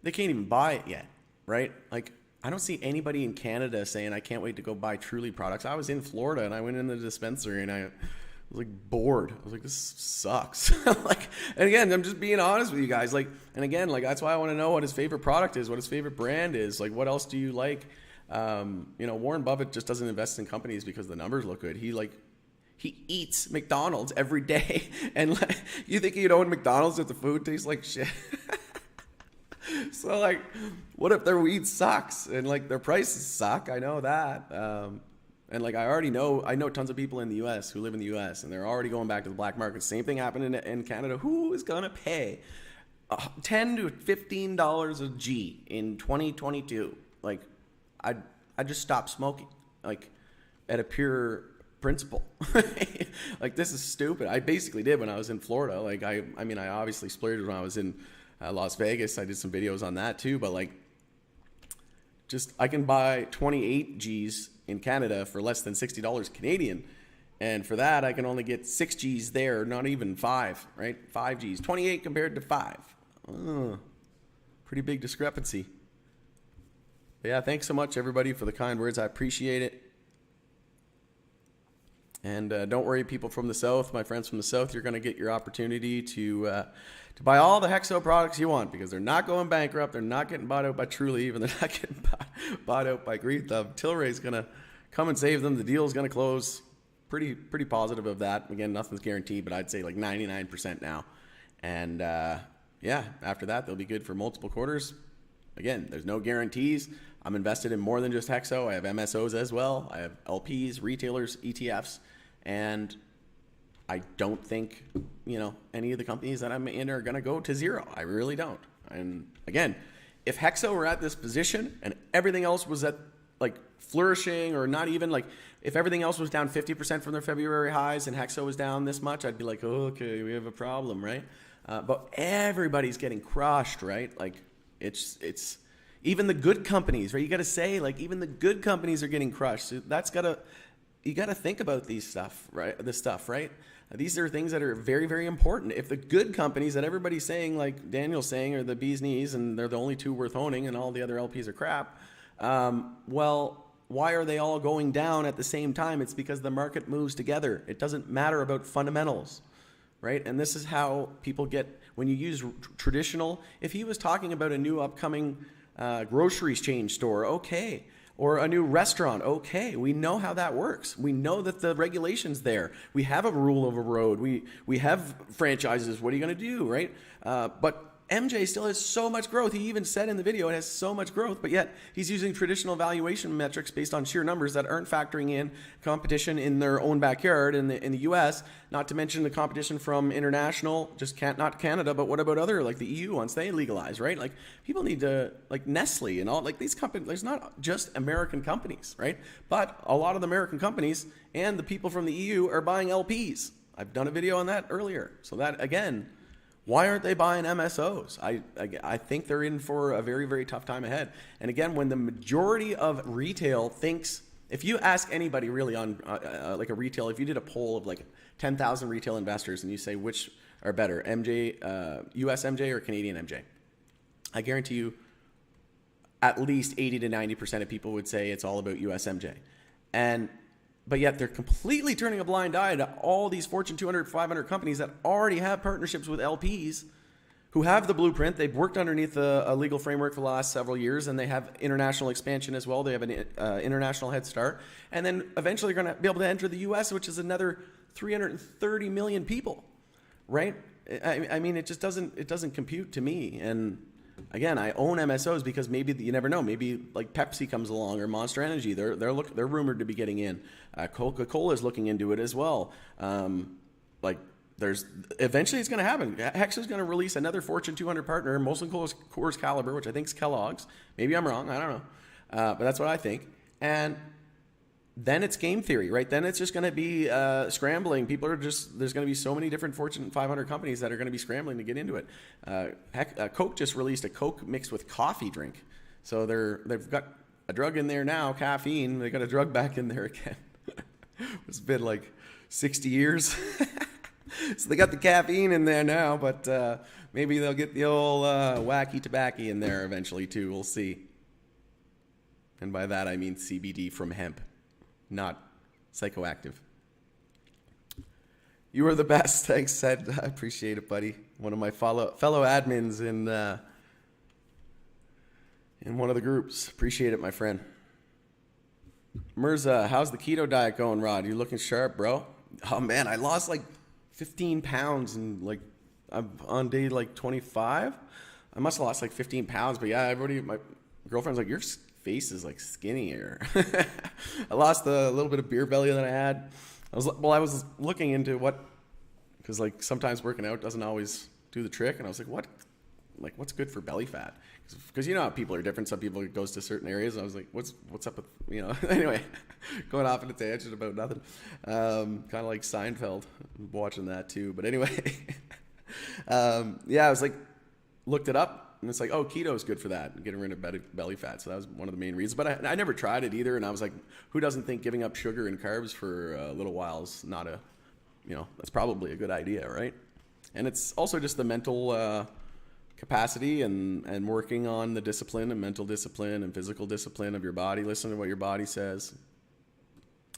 they can't even buy it yet, right? Like, I don't see anybody in Canada saying, I can't wait to go buy Truly products. I was in Florida, and I went in the dispensary, and I was, like, bored. I was like, this sucks. Like, and again, I'm just being honest with you guys. Like, and again, like, that's why I want to know what his favorite product is, what his favorite brand is. Like, what else do you like? Warren Buffett just doesn't invest in companies because the numbers look good. He eats McDonald's every day, and like, you think you'd own McDonald's if the food tastes like shit? So, like, what if their weed sucks and, like, their prices suck? I know that, and, like, I know tons of people in the U.S. who live in the U.S. and they're already going back to the black market. Same thing happened in Canada. Who is gonna pay $10 to $15 a G in 2022? Like, I just stopped smoking, like, at a pure principle. Like, this is stupid. I basically did when I was in Florida. Like, I mean, I obviously splurged when I was in Las Vegas. I did some videos on that too, but, like, just, I can buy 28 G's in Canada for less than $60 Canadian. And for that, I can only get 6 G's there, not even 5, right? 5 G's, 28 compared to 5. Pretty big discrepancy. But yeah, thanks so much, everybody, for the kind words. I appreciate it. And don't worry, people from the South, my friends from the South, you're going to get your opportunity to buy all the HEXO products you want, because they're not going bankrupt. They're not getting bought out by Trulieve, and they're not getting bought out by Green Thumb. Tilray's going to come and save them. The deal is going to close. Pretty positive of that. Again, nothing's guaranteed, but I'd say like 99% now. And yeah, after that, they'll be good for multiple quarters. Again, there's no guarantees. I'm invested in more than just HEXO. I have MSOs as well. I have LPs, retailers, ETFs, and I don't think, any of the companies that I'm in are going to go to zero. I really don't. And again, if HEXO were at this position and everything else was at like flourishing, or not even like, if everything else was down 50% from their February highs and HEXO was down this much, I'd be like, oh, okay, we have a problem, right? But everybody's getting crushed, right? Like it's even the good companies, right? You got to say, like, even the good companies are getting crushed. So you got to think about this stuff, right? These are things that are very, very important. If the good companies that everybody's saying, like Daniel's saying, are the bee's knees and they're the only two worth owning and all the other LPs are crap, well, why are they all going down at the same time? It's because the market moves together. It doesn't matter about fundamentals, right? And this is how people get, when you use traditional, if he was talking about a new upcoming groceries chain store, okay, or a new restaurant, okay, we know how that works. We know that the regulation's there. We have a rule of a road. We have franchises. What are you going to do, right? But MJ still has so much growth. He even said in the video it has so much growth, but yet he's using traditional valuation metrics based on sheer numbers that aren't factoring in competition in their own backyard in the US, not to mention the competition from international, not Canada, but what about other, like the EU once they legalize, right? Like people need to, like Nestle and all, like these companies, there's not just American companies, right? But a lot of the American companies and the people from the EU are buying LPs. I've done a video on that earlier. So that, again, why aren't they buying MSOs? I think they're in for a very, very tough time ahead. And again, when the majority of retail thinks, if you ask anybody really on like a retail, if you did a poll of like 10,000 retail investors and you say which are better, US MJ or Canadian MJ, I guarantee you at least 80 to 90% of people would say it's all about US MJ. But yet they're completely turning a blind eye to all these Fortune 200, 500 companies that already have partnerships with LPs who have the blueprint. They've worked underneath a legal framework for the last several years, and they have international expansion as well. They have an international head start. And then eventually you're going to be able to enter the U.S., which is another 330 million people, right? I mean, it just doesn't compute to me. And again, I own MSOs because maybe you never know. Maybe like Pepsi comes along or Monster Energy. They're rumored to be getting in. Coca-Cola is looking into it as well. Eventually it's going to happen. HEXO is going to release another Fortune 200 partner, Molson Coors Caliber, which I think is Kellogg's. Maybe I'm wrong. I don't know, but that's what I think. And then it's game theory, right? Then it's just going to be scrambling. There's going to be so many different Fortune 500 companies that are going to be scrambling to get into it. Coke just released a Coke mixed with coffee drink. So they've got a drug in there now, caffeine. They got a drug back in there again. It's been like 60 years. So they got the caffeine in there now, but maybe they'll get the old wacky tobacco in there eventually too. We'll see. And by that I mean CBD from hemp, not psychoactive. You are the best. Thanks, Sed. I appreciate it, buddy. One of my fellow admins in one of the groups. Appreciate it, my friend. Mirza, how's the keto diet going, Rod? You looking sharp, bro? Oh man, I lost like 15 pounds and like I'm on day like 25. I must have lost like 15 pounds, but yeah, my girlfriend's like, your face is like skinnier. I lost a little bit of beer belly that I had. I was looking into because like sometimes working out doesn't always do the trick, and I was like, what's good for belly fat? Because you know how people are different. Some people, it goes to certain areas. And I was like, what's up with, anyway, going off in a tangent about nothing. Kind of like Seinfeld, watching that too. But anyway, yeah, I was like, looked it up, and it's like, oh, keto is good for that, getting rid of belly fat. So that was one of the main reasons. But I never tried it either, and I was like, who doesn't think giving up sugar and carbs for a little while is not that's probably a good idea, right? And it's also just the mental capacity and working on the discipline and mental discipline and physical discipline of your body. Listen to what your body says.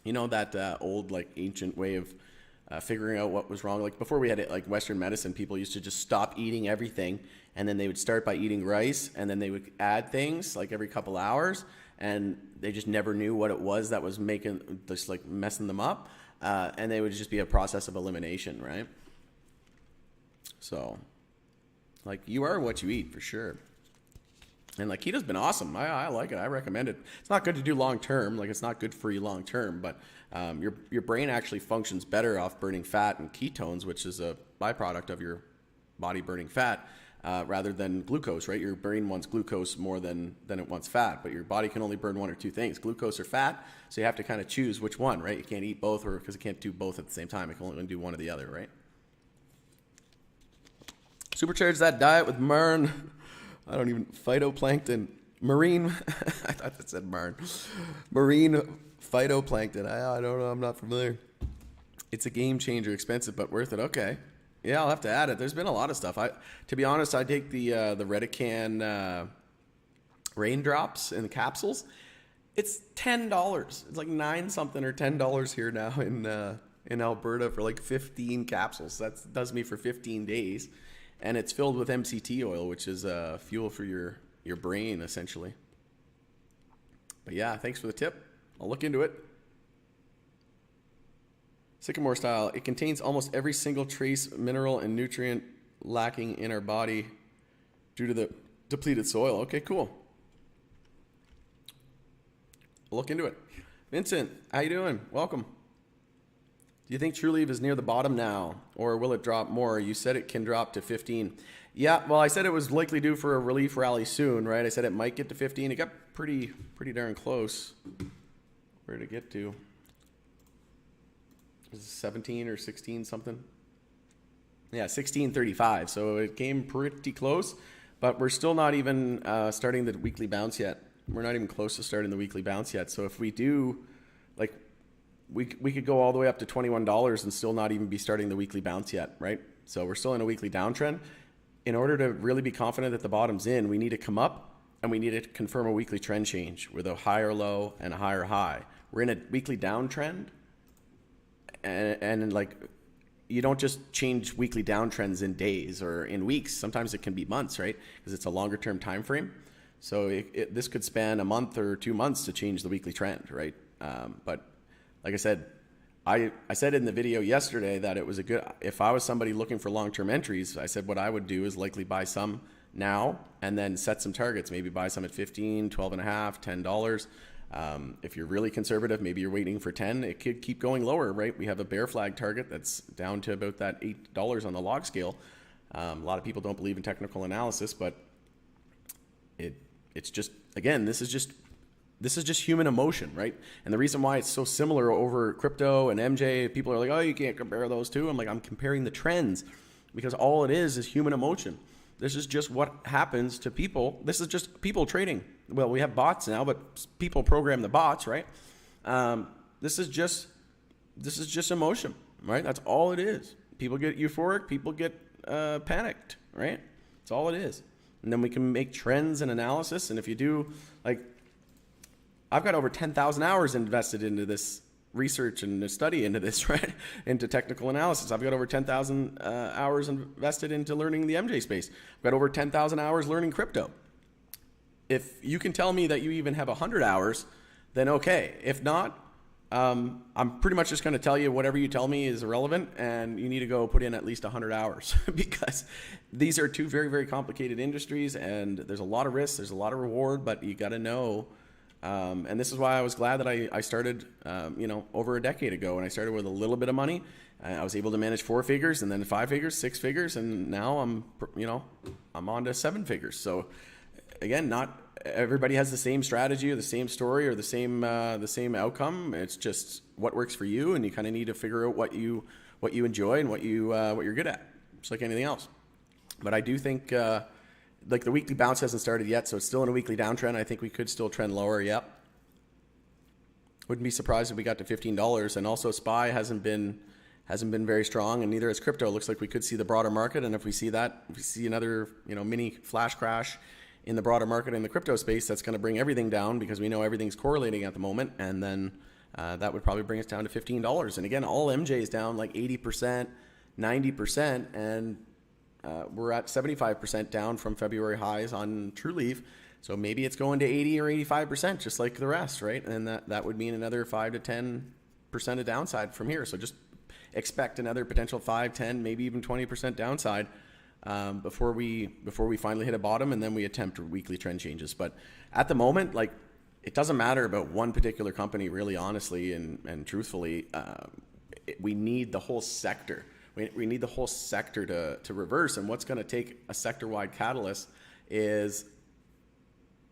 You know, that old like ancient way of figuring out what was wrong. Like before we had it, like Western medicine, people used to just stop eating everything, and then they would start by eating rice, and then they would add things like every couple hours, and they just never knew what it was that was making just like messing them up, and they would just be a process of elimination, right? So, like, you are what you eat for sure. And like, keto's been awesome. I like it. I recommend it. It's not good to do long term. Like, it's not good for you long term, but your brain actually functions better off burning fat and ketones, which is a byproduct of your body burning fat, rather than glucose, right? Your brain wants glucose more than it wants fat, but your body can only burn one or two things, glucose or fat. So you have to kind of choose which one, right? You can't eat both, or because it can't do both at the same time. It can only do one or the other, right? Supercharge that diet with Marn. I don't even, phytoplankton, marine, I thought that said Marn. Marine phytoplankton, I don't know, I'm not familiar. It's a game changer, expensive, but worth it, okay. Yeah, I'll have to add it. There's been a lot of stuff. To be honest, I take the Redican raindrops in the capsules. It's $10. It's like $9 something or $10 here now in Alberta for like 15 capsules. That does me for 15 days. And it's filled with MCT oil, which is fuel for your brain, essentially. But yeah, thanks for the tip. I'll look into it. Sycamore style. It contains almost every single trace mineral and nutrient lacking in our body due to the depleted soil. Okay, cool. I'll look into it. Vincent, how you doing? Welcome. Do you think Trulieve is near the bottom now, or will it drop more? You said it can drop to 15. Yeah, well, I said it was likely due for a relief rally soon, right? I said it might get to 15. It got pretty darn close. Where did it get to? Is it 17 or 16 something? Yeah, 16.35. So it came pretty close, but we're still not even starting the weekly bounce yet. We're not even close to starting the weekly bounce yet. So if we do, like, we could go all the way up to $21 and still not even be starting the weekly bounce yet, right? So we're still in a weekly downtrend. In order to really be confident that the bottom's in, we need to come up and we need to confirm a weekly trend change with a higher low and a higher high. We're in a weekly downtrend, and like, you don't just change weekly downtrends in days or in weeks. Sometimes it can be months, right? Because it's a longer term time frame. So this could span a month or 2 months to change the weekly trend, right? But like I said, I said in the video yesterday that it was a good, if I was somebody looking for long-term entries, I said what I would do is likely buy some now and then set some targets, maybe buy some at 15, 12 and a half, $10. If you're really conservative, maybe you're waiting for 10, it could keep going lower, right? We have a bear flag target that's down to about that $8 on the log scale. A lot of people don't believe in technical analysis, but it's just, again, this is just human emotion, right? And the reason why it's so similar over crypto and MJ, people are like, oh, you can't compare those two. I'm like, I'm comparing the trends because all it is human emotion. This is just what happens to people. This is just people trading. Well, we have bots now, but people program the bots, right? This is just emotion, right? That's all it is. People get euphoric. People get panicked, right? That's all it is. And then we can make trends and analysis. And if you do, like, I've got over 10,000 hours invested into this research and study into this, right? Into technical analysis. I've got over 10,000 hours invested into learning the MJ space. I've got over 10,000 hours learning crypto. If you can tell me that you even have 100 hours, then okay. If not, I'm pretty much just going to tell you whatever you tell me is irrelevant, and you need to go put in at least 100 hours because these are two very, very complicated industries, and there's a lot of risk, there's a lot of reward, but you got to know. And this is why I was glad that I started, over a decade ago, and I started with a little bit of money. I was able to manage 4 figures and then 5 figures, 6 figures, and now I'm on to 7 figures. So again, not everybody has the same strategy or the same story or the same outcome. It's just what works for you, and you kind of need to figure out what you enjoy and what you're good at, just like anything else. But I do think, like, the weekly bounce hasn't started yet, so it's still in a weekly downtrend. I think we could still trend lower. Yep. Wouldn't be surprised if we got to $15. And also, SPY hasn't been very strong, and neither has crypto. It looks like we could see the broader market, and if we see that, if we see another mini flash crash in the broader market in the crypto space, that's going to bring everything down because we know everything's correlating at the moment, and then that would probably bring us down to $15. And again, all MJ is down like 80%, 90%, and we're at 75% down from February highs on Trulieve. So maybe it's going to 80 or 85%, just like the rest, right? And that would mean another 5 to 10% of downside from here. So just expect another potential 5, 10, maybe even 20% downside before we finally hit a bottom, and then we attempt weekly trend changes. But at the moment, like, it doesn't matter about one particular company, really, honestly and truthfully. We need the whole sector. We need the whole sector to reverse. And what's going to take a sector-wide catalyst is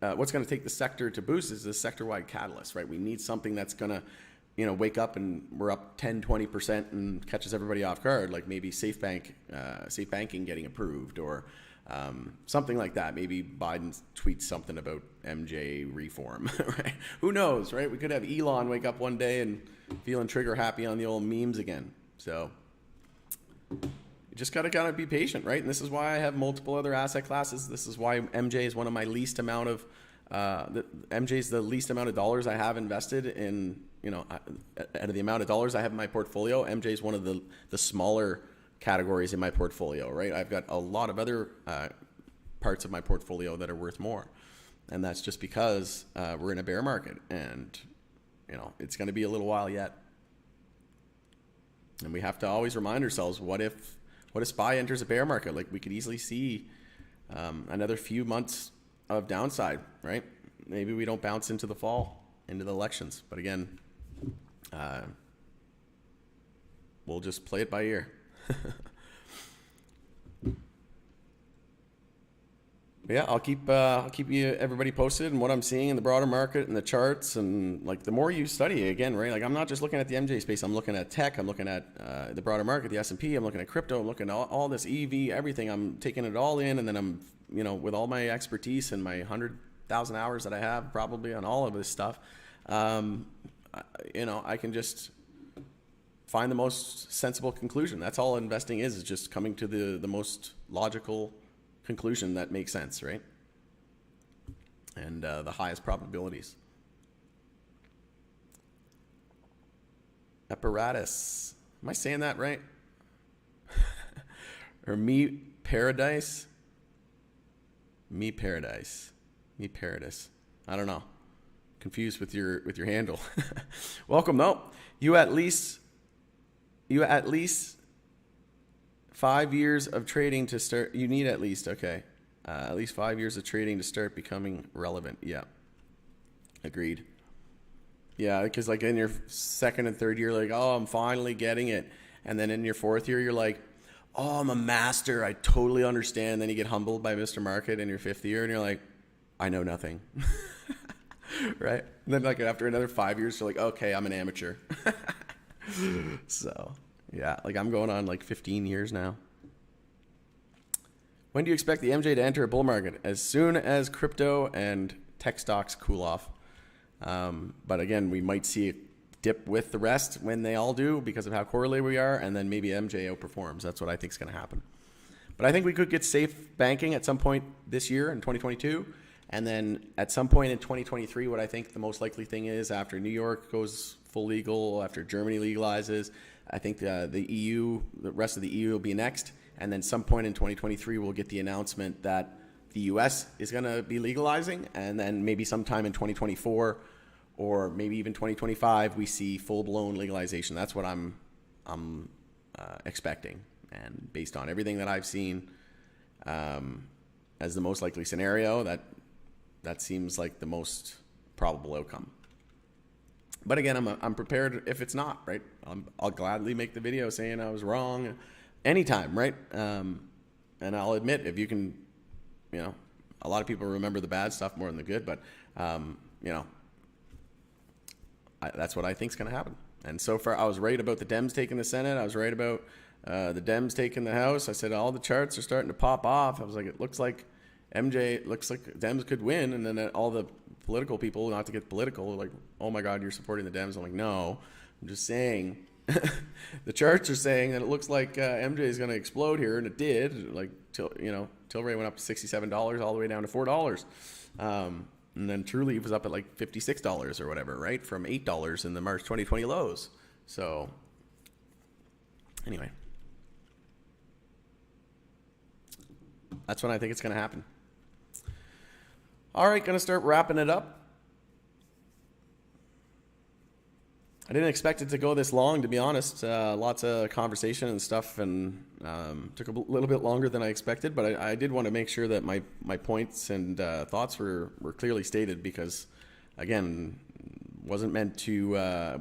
what's going to take the sector to boost is the sector-wide catalyst, right? We need something that's going to, wake up and we're up 10, 20% and catches everybody off guard, like maybe safe banking getting approved, or something like that. Maybe Biden tweets something about MJ reform, right? Who knows, right? We could have Elon wake up one day and feeling trigger happy on the old memes again. So you just got to kind of be patient, right? And this is why I have multiple other asset classes. This is why MJ is one of my least amount of, MJ is the least amount of dollars I have invested in, out of the amount of dollars I have in my portfolio. MJ is one of the smaller categories in my portfolio, right? I've got a lot of other parts of my portfolio that are worth more. And that's just because we're in a bear market, and, it's going to be a little while yet. And we have to always remind ourselves, what if SPY enters a bear market? Like, we could easily see another few months of downside, right? Maybe we don't bounce into the fall, into the elections. But again, we'll just play it by ear. Yeah, I'll keep everybody posted on what I'm seeing in the broader market and the charts. And like, the more you study, again, right? Like, I'm not just looking at the MJ space. I'm looking at tech. I'm looking at the broader market, the S&P. I'm looking at crypto. I'm looking at all this EV, everything. I'm taking it all in, and then I'm, with all my expertise and my 100,000 hours that I have probably on all of this stuff, I can just find the most sensible conclusion. That's all investing is just coming to the most logical conclusion that makes sense, right? And the highest probabilities. Apparatus. Am I saying that right? Or me paradise? Me paradise. Me paradise. I don't know. Confused with your handle. Welcome though. You at least 5 years of trading to start. You need at least 5 years of trading to start becoming relevant. Yeah, agreed. Yeah, because like in your second and third year, like, oh, I'm finally getting it, and then in your fourth year, you're like, oh, I'm a master. I totally understand. And then you get humbled by Mr. Market in your fifth year, and you're like, I know nothing. Right? And then like after another 5 years, you're like, okay, I'm an amateur. So. Yeah, like I'm going on like 15 years now. When do you expect the MJ to enter a bull market? As soon as crypto and tech stocks cool off. But again, we might see a dip with the rest when they all do because of how correlated we are, and then maybe MJ outperforms. That's what I think is going to happen. But I think we could get safe banking at some point this year in 2022. And then at some point in 2023, what I think the most likely thing is, after New York goes full legal, after Germany legalizes, I think the EU, the rest of the EU will be next. And then some point in 2023, we'll get the announcement that the US is going to be legalizing. And then maybe sometime in 2024 or maybe even 2025, we see full-blown legalization. That's what I'm expecting. And based on everything that I've seen as the most likely scenario, that seems like the most probable outcome. But again, I'm prepared if it's not, right? I'll gladly make the video saying I was wrong anytime, right? And I'll admit, if you can, a lot of people remember the bad stuff more than the good, but, that's what I think is going to happen. And so far, I was right about the Dems taking the Senate. I was right about the Dems taking the House. I said all the charts are starting to pop off. I was like, it looks like Dems could win. And then all the political people, not to get political, like, oh my God, you're supporting the Dems. I'm like, no, I'm just saying the charts are saying that it looks like MJ is going to explode here, and it did. Like, Tilray went up to $67 all the way down to $4. And then Trulieve was up at like $56 or whatever, right? From $8 in the March 2020 lows. So anyway, that's when I think it's going to happen. All right, gonna start wrapping it up. I didn't expect it to go this long, to be honest. Lots of conversation and stuff, and took a little bit longer than I expected. But I did want to make sure that my points and thoughts were clearly stated, because, again, wasn't meant to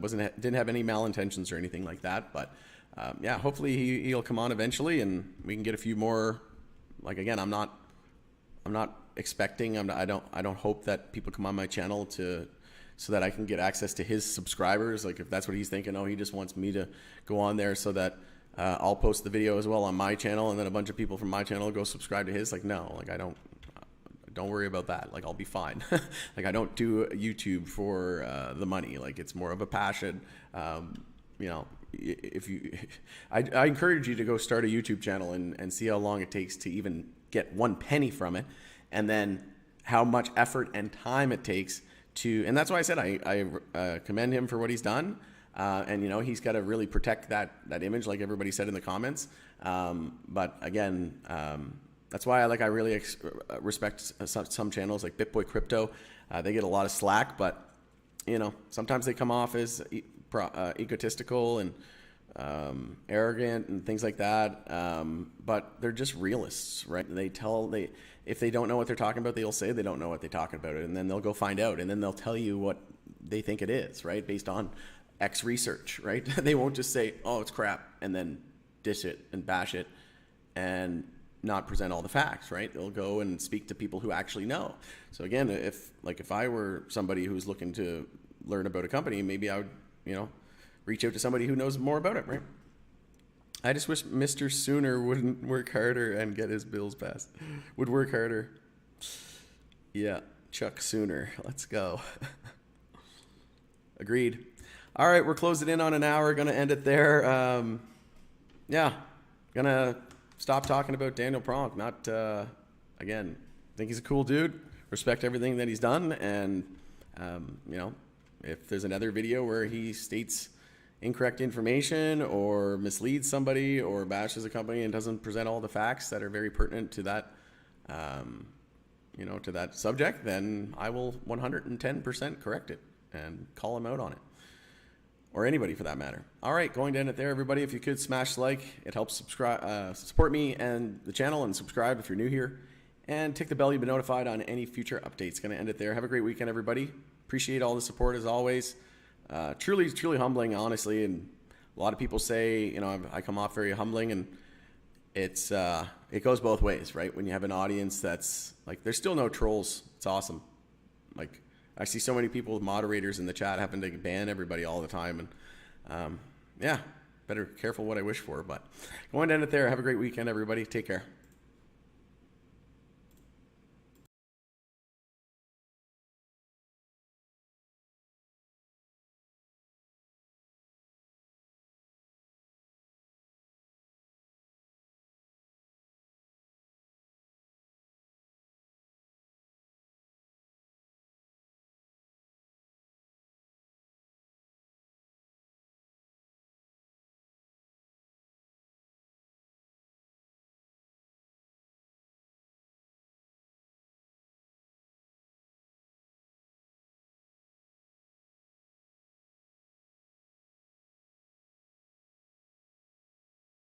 didn't have any malintentions or anything like that. But yeah, hopefully he'll come on eventually, and we can get a few more. Like, again, I'm not expecting. I don't hope that people come on my channel so that I can get access to his subscribers. Like, if that's what he's thinking, oh, he just wants me to go on there so that I'll post the video as well on my channel, and then a bunch of people from my channel go subscribe to his. Like, no, like, don't worry about that. Like, I'll be fine. Like, I don't do YouTube for the money. Like, it's more of a passion. You know, if you, I encourage you to go start a YouTube channel and see how long it takes to even get 1 penny from it, and then how much effort and time it takes to, and that's why I said I commend him for what he's done. And, you know, he's got to really protect that image, like everybody said in the comments. But again, that's why I really respect some channels like BitBoy Crypto. They get a lot of slack, but, you know, sometimes they come off as egotistical and arrogant and things like that. But they're just realists, right? If they don't know what they're talking about, they'll say they don't know what they're talking about, and then they'll go find out, and then they'll tell you what they think it is, right? Based on X research, right? They won't just say, oh, it's crap, and then dish it and bash it and not present all the facts, right? They'll go and speak to people who actually know. So again, if I were somebody who's looking to learn about a company, maybe I would, you know, reach out to somebody who knows more about it, right? I just wish Mr. Sooner wouldn't work harder and get his bills passed. Would work harder. Yeah, Chuck Sooner. Let's go. Agreed. All right, we're closing in on an hour. Going to end it there. Yeah, going to stop talking about Daniel Pronk. Not, again, think he's a cool dude. Respect everything that he's done. And, you know, if there's another video where he states incorrect information or misleads somebody or bashes a company and doesn't present all the facts that are very pertinent to that, you know, to that subject, then I will 110% correct it and call him out on it, or anybody for that matter. All right, going to end it there, everybody. If you could smash like, it helps support me and the channel, and subscribe if you're new here, and tick the bell. You'll be notified on any future updates. Going to end it there. Have a great weekend, everybody. Appreciate all the support as always. Truly humbling, honestly. And a lot of people say, you know, I come off very humbling, and it's it goes both ways, right? When you have an audience that's like, there's still no trolls. It's awesome. Like, I see so many people with moderators in the chat having to ban everybody all the time, and yeah, better careful what I wish for. But going to end it there. Have a great weekend, everybody. Take care.